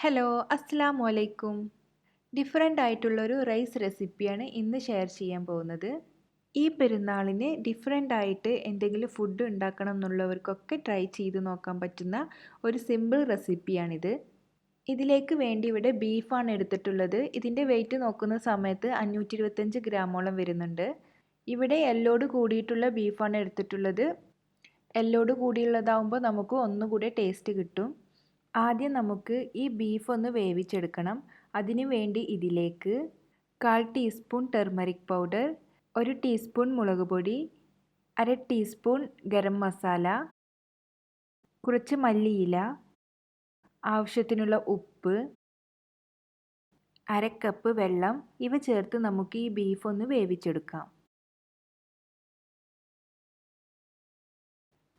Hello, അസ്സലാമു അലൈക്കും. Different ആയിട്ടുള്ളൊരു റൈസ് റെസിപ്പിയാണ് ഇന്ന് ഷെയർ ചെയ്യാൻ പോകുന്നത്. ഈ പെരുന്നാളിന് ഡിഫറെൻ്റ് ആയിട്ട് എന്തെങ്കിലും ഫുഡ് ഉണ്ടാക്കണം എന്നുള്ളവർക്കൊക്കെ ട്രൈ ചെയ്ത് നോക്കാൻ പറ്റുന്ന ഒരു സിമ്പിൾ റെസിപ്പിയാണിത്. ഇതിലേക്ക് വേണ്ടി ഇവിടെ ബീഫാണ് എടുത്തിട്ടുള്ളത്. ഇതിൻ്റെ വെയിറ്റ് നോക്കുന്ന സമയത്ത് 525 ഗ്രാമോളം വരുന്നുണ്ട്. ഇവിടെ എല്ലോട് കൂടിയിട്ടുള്ള ബീഫാണ് എടുത്തിട്ടുള്ളത്. എല്ലോട് കൂടിയുള്ളതാവുമ്പോൾ നമുക്ക് ഒന്നുകൂടെ ടേസ്റ്റ് കിട്ടും. ആദ്യം നമുക്ക് ഈ ബീഫ് ഒന്ന് വേവിച്ചെടുക്കണം. അതിനു വേണ്ടി ഇതിലേക്ക് 1/4 ടീസ്പൂൺ ടെർമറിക് പൗഡർ, 1 ടീസ്പൂൺ മുളക് പൊടി, 1/2 ടീസ്പൂൺ ഗരം മസാല, കുറച്ച് മല്ലിയില, ആവശ്യത്തിനുള്ള ഉപ്പ്, 1/2 കപ്പ് വെള്ളം ഇവ ചേർത്ത് നമുക്ക് ഈ ബീഫ് ഒന്ന് വേവിച്ചെടുക്കാം.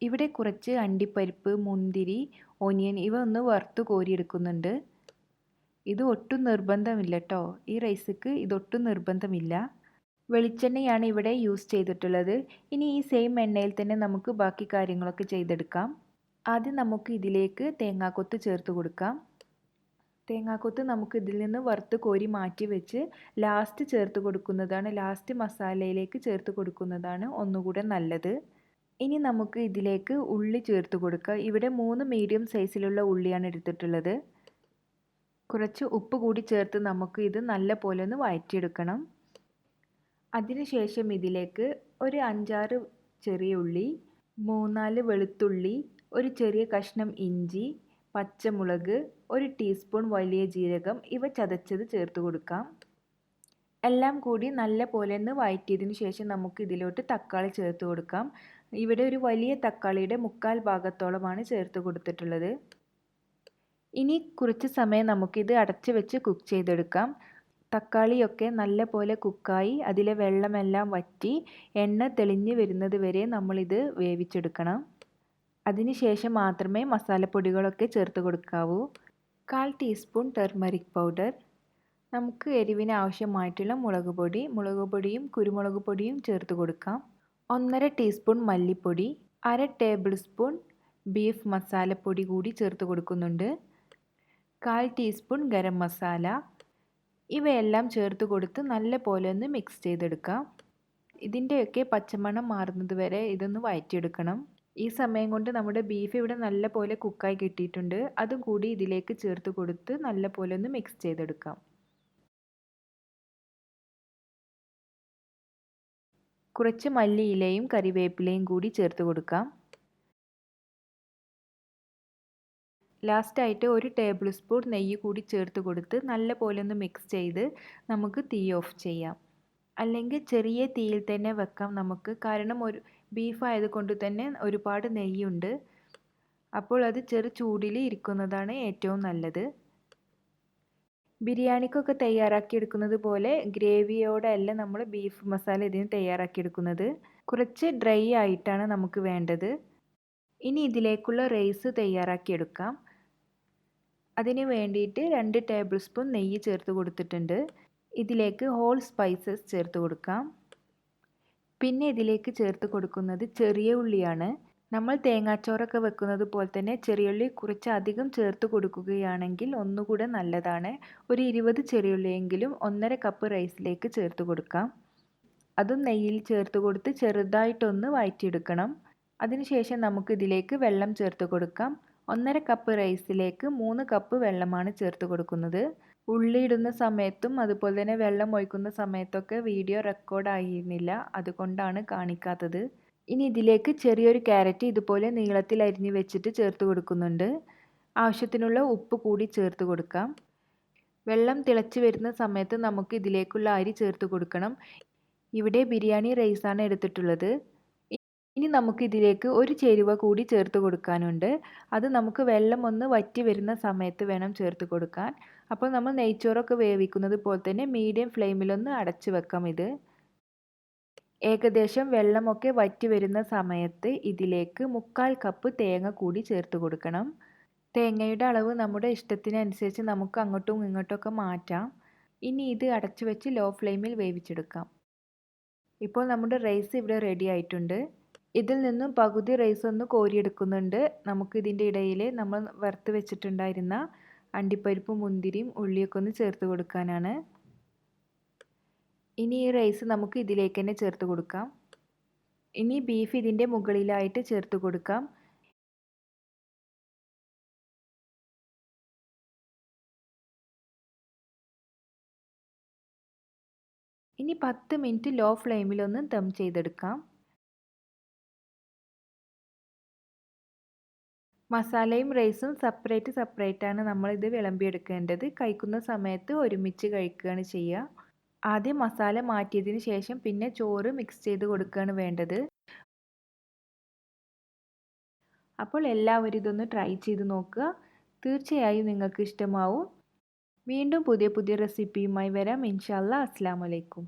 ഇവിടെ കുറച്ച് അണ്ടിപ്പരിപ്പ്, മുന്തിരി, ഒനിയൻ ഇവ ഒന്ന് വറുത്ത് കോരിയെടുക്കുന്നുണ്ട്. ഇത് ഒട്ടും നിർബന്ധമില്ല കേട്ടോ. ഈ റൈസിക്ക് ഇതൊട്ടും നിർബന്ധമില്ല. വെളിച്ചെണ്ണയാണ് ഇവിടെ യൂസ് ചെയ്തിട്ടുള്ളത്. ഇനി ഈ സെയിം എണ്ണയിൽ തന്നെ നമുക്ക് ബാക്കി കാര്യങ്ങളൊക്കെ ചെയ്തെടുക്കാം. ആദ്യം നമുക്ക് ഇതിലേക്ക് തേങ്ങാക്കൊത്ത് ചേർത്ത് കൊടുക്കാം. തേങ്ങാക്കൊത്ത് നമുക്ക് ഇതിൽ നിന്ന് വറുത്ത് കോരി മാറ്റി വെച്ച് ലാസ്റ്റ് മസാലയിലേക്ക് ചേർത്ത് കൊടുക്കുന്നതാണ് ഒന്നുകൂടെ നല്ലത്. ഇനി നമുക്ക് ഇതിലേക്ക് ഉള്ളി ചേർത്ത് കൊടുക്കാം. ഇവിടെ 3 മീഡിയം സൈസിലുള്ള ഉള്ളിയാണ് എടുത്തിട്ടുള്ളത്. കുറച്ച് ഉപ്പ് കൂടി ചേർത്ത് നമുക്ക് ഇത് നല്ല പോലെ ഒന്ന് വഴറ്റിയെടുക്കണം. അതിനുശേഷം ഇതിലേക്ക് ഒരു 5-6 ചെറിയ ഉള്ളി, 3-4 വെളുത്തുള്ളി, ഒരു ചെറിയ കഷ്ണം ഇഞ്ചി, പച്ചമുളക്, 1 ടീസ്പൂൺ വലിയ ജീരകം ഇവ ചതച്ചത് ചേർത്ത് കൊടുക്കാം. എല്ലാം കൂടി നല്ല പോലെ ഒന്ന് വഴറ്റിയതിന് ശേഷം നമുക്ക് ഇതിലോട്ട് തക്കാളി ചേർത്ത് കൊടുക്കാം. ഇവിടെ ഒരു വലിയ തക്കാളിയുടെ 1/4 ഭാഗത്തോളമാണ് ചേർത്ത് കൊടുത്തിട്ടുള്ളത്. ഇനി കുറച്ച് സമയം നമുക്കിത് അടച്ച് വെച്ച് കുക്ക് ചെയ്തെടുക്കാം. തക്കാളിയൊക്കെ നല്ല പോലെ കുക്കായി അതിലെ വെള്ളമെല്ലാം വറ്റി എണ്ണ തെളിഞ്ഞ് വരുന്നത് വരെ നമ്മളിത് വേവിച്ചെടുക്കണം. അതിനുശേഷം മാത്രമേ മസാലപ്പൊടികളൊക്കെ ചേർത്ത് കൊടുക്കാവൂ. 1/4 ടീസ്പൂൺ ടെർമറിക് പൗഡർ, നമുക്ക് എരിവിന് ആവശ്യമായിട്ടുള്ള മുളക് പൊടിയും കുരുമുളക് പൊടിയും ചേർത്ത് കൊടുക്കാം. 1/2 ടീസ്പൂൺ മല്ലിപ്പൊടി, 1/2 ടേബിൾ സ്പൂൺ ബീഫ് മസാലപ്പൊടി കൂടി ചേർത്ത് കൊടുക്കുന്നുണ്ട്. 1/4 ടീസ്പൂൺ ഗരം മസാല ഇവയെല്ലാം ചേർത്ത് കൊടുത്ത് നല്ല പോലെ ഒന്ന് മിക്സ് ചെയ്തെടുക്കാം. ഇതിൻ്റെയൊക്കെ പച്ചമണം മാറുന്നത് വരെ ഇതൊന്ന് വഴറ്റിയെടുക്കണം. ഈ സമയം കൊണ്ട് നമ്മുടെ ബീഫ് ഇവിടെ നല്ല പോലെ കുക്കായി കിട്ടിയിട്ടുണ്ട്. അതും കൂടി ഇതിലേക്ക് ചേർത്ത് കൊടുത്ത് നല്ല പോലെ ഒന്ന് മിക്സ് ചെയ്തെടുക്കാം. കുറച്ച് മല്ലിയിലയും കറിവേപ്പിലയും കൂടി ചേർത്ത് കൊടുക്കാം. ലാസ്റ്റായിട്ട് 1 ടേബിൾ സ്പൂൺ നെയ്യ് കൂടി ചേർത്ത് കൊടുത്ത് നല്ല പോലെ ഒന്ന് മിക്സ് ചെയ്ത് നമുക്ക് തീ ഓഫ് ചെയ്യാം. അല്ലെങ്കിൽ ചെറിയ തീയിൽ തന്നെ വെക്കാം നമുക്ക്. കാരണം ബീഫ് ആയതുകൊണ്ട് തന്നെ ഒരുപാട് നെയ്യുണ്ട്. അപ്പോൾ അത് ചെറു ചൂടിൽ ഇരിക്കുന്നതാണ് ഏറ്റവും നല്ലത്. ബിരിയാണിക്കൊക്കെ തയ്യാറാക്കിയെടുക്കുന്നത് പോലെ ഗ്രേവിയോടെയല്ല നമ്മൾ ബീഫ് മസാല ഇതിന് തയ്യാറാക്കിയെടുക്കുന്നത്. കുറച്ച് ഡ്രൈ ആയിട്ടാണ് നമുക്ക് വേണ്ടത്. ഇനി ഇതിലേക്കുള്ള റൈസ് തയ്യാറാക്കിയെടുക്കാം. അതിന് വേണ്ടിയിട്ട് 2 ടേബിൾ സ്പൂൺ നെയ്യ് ചേർത്ത് കൊടുത്തിട്ടുണ്ട്. ഇതിലേക്ക് ഹോൾ സ്പൈസസ് ചേർത്ത് കൊടുക്കാം. പിന്നെ ഇതിലേക്ക് ചേർത്ത് കൊടുക്കുന്നത് ചെറിയ ഉള്ളിയാണ്. നമ്മൾ തേങ്ങാച്ചോറൊക്കെ വെക്കുന്നത് പോലെ തന്നെ ചെറിയുള്ളി കുറച്ച് അധികം ചേർത്ത് കൊടുക്കുകയാണെങ്കിൽ ഒന്നുകൂടെ നല്ലതാണ്. ഒരു 20 ചെറിയുള്ളിയെങ്കിലും 1/2 കപ്പ് റൈസിലേക്ക് ചേർത്ത് കൊടുക്കാം. അതും നെയ്യിൽ ചേർത്ത് കൊടുത്ത് ചെറുതായിട്ടൊന്ന് വഴറ്റിയെടുക്കണം. അതിനുശേഷം നമുക്ക് ഇതിലേക്ക് വെള്ളം ചേർത്ത് കൊടുക്കാം. 1/2 കപ്പ് റൈസിലേക്ക് 3 കപ്പ് വെള്ളമാണ് ചേർത്ത് കൊടുക്കുന്നത്. ഉള്ളി ഇടുന്ന സമയത്തും അതുപോലെ തന്നെ വെള്ളം ഒഴിക്കുന്ന സമയത്തൊക്കെ വീഡിയോ റെക്കോർഡ് ആയിരുന്നില്ല, അതുകൊണ്ടാണ് കാണിക്കാത്തത്. ഇനി ഇതിലേക്ക് ചെറിയൊരു ക്യാരറ്റ് ഇതുപോലെ നീളത്തിൽ അരിഞ്ഞ് വെച്ചിട്ട് ചേർത്ത് കൊടുക്കുന്നുണ്ട്. ആവശ്യത്തിനുള്ള ഉപ്പ് കൂടി ചേർത്ത് കൊടുക്കാം. വെള്ളം തിളച്ച് വരുന്ന സമയത്ത് നമുക്ക് ഇതിലേക്കുള്ള അരി ചേർത്ത് കൊടുക്കണം. ഇവിടെ ബിരിയാണി റൈസാണ് എടുത്തിട്ടുള്ളത്. ഇനി നമുക്ക് ഇതിലേക്ക് ഒരു ചേരുവ കൂടി ചേർത്ത് കൊടുക്കാനുണ്ട്. അത് നമുക്ക് വെള്ളം ഒന്ന് വറ്റി വരുന്ന സമയത്ത് വേണം ചേർത്ത് കൊടുക്കാൻ. അപ്പോൾ നമ്മൾ നെയ്ച്ചോറൊക്കെ വേവിക്കുന്നത് പോലെ തന്നെ മീഡിയം ഫ്ലെയിമിലൊന്ന് അടച്ച് വെക്കാം. ഇത് ഏകദേശം വെള്ളമൊക്കെ വറ്റി വരുന്ന സമയത്ത് ഇതിലേക്ക് 1/4 കപ്പ് തേങ്ങ കൂടി ചേർത്ത് കൊടുക്കണം. തേങ്ങയുടെ അളവ് നമ്മുടെ ഇഷ്ടത്തിനനുസരിച്ച് നമുക്ക് അങ്ങോട്ടും ഇങ്ങോട്ടൊക്കെ മാറ്റാം. ഇനി ഇത് അടച്ചു വെച്ച് ലോ ഫ്ലെയിമിൽ വേവിച്ചെടുക്കാം. ഇപ്പോൾ നമ്മുടെ റൈസ് ഇവിടെ റെഡി ആയിട്ടുണ്ട്. ഇതിൽ നിന്നും പകുതി റൈസ് ഒന്ന് കോരിയെടുക്കുന്നുണ്ട്. നമുക്ക് ഇതിൻ്റെ ഇടയിൽ നമ്മൾ വറുത്ത് വെച്ചിട്ടുണ്ടായിരുന്ന അണ്ടിപ്പരിപ്പും മുന്തിരിയും ഉള്ളിയൊക്കെ ഒന്ന് ചേർത്ത് കൊടുക്കാനാണ്. ഇനി ഈ റൈസ് നമുക്ക് ഇതിലേക്ക് തന്നെ ചേർത്ത് കൊടുക്കാം. ഇനി ബീഫ് ഇതിൻ്റെ മുകളിലായിട്ട് ചേർത്ത് കൊടുക്കാം. ഇനി 10 മിനിറ്റ് ലോ ഫ്ലെയിമിലൊന്ന് ദം ചെയ്തെടുക്കാം. മസാലയും റൈസും സെപ്പറേറ്റ് ആണ് നമ്മളിത് വിളമ്പിയെടുക്കേണ്ടത്. കഴിക്കുന്ന സമയത്ത് ഒരുമിച്ച് കഴിക്കുകയാണ് ചെയ്യുക. ആദ്യം മസാല മാറ്റിയതിന് ശേഷം പിന്നെ ചോറ് മിക്സ് ചെയ്ത് കൊടുക്കുകയാണ് വേണ്ടത്. അപ്പോൾ എല്ലാവരും ഇതൊന്ന് ട്രൈ ചെയ്ത് നോക്കുക. തീർച്ചയായും നിങ്ങൾക്ക് ഇഷ്ടമാവും. വീണ്ടും പുതിയ റെസിപ്പിയുമായി വരാം. ഇൻഷാ അല്ലാ. അസ്സലാമു അലൈക്കും.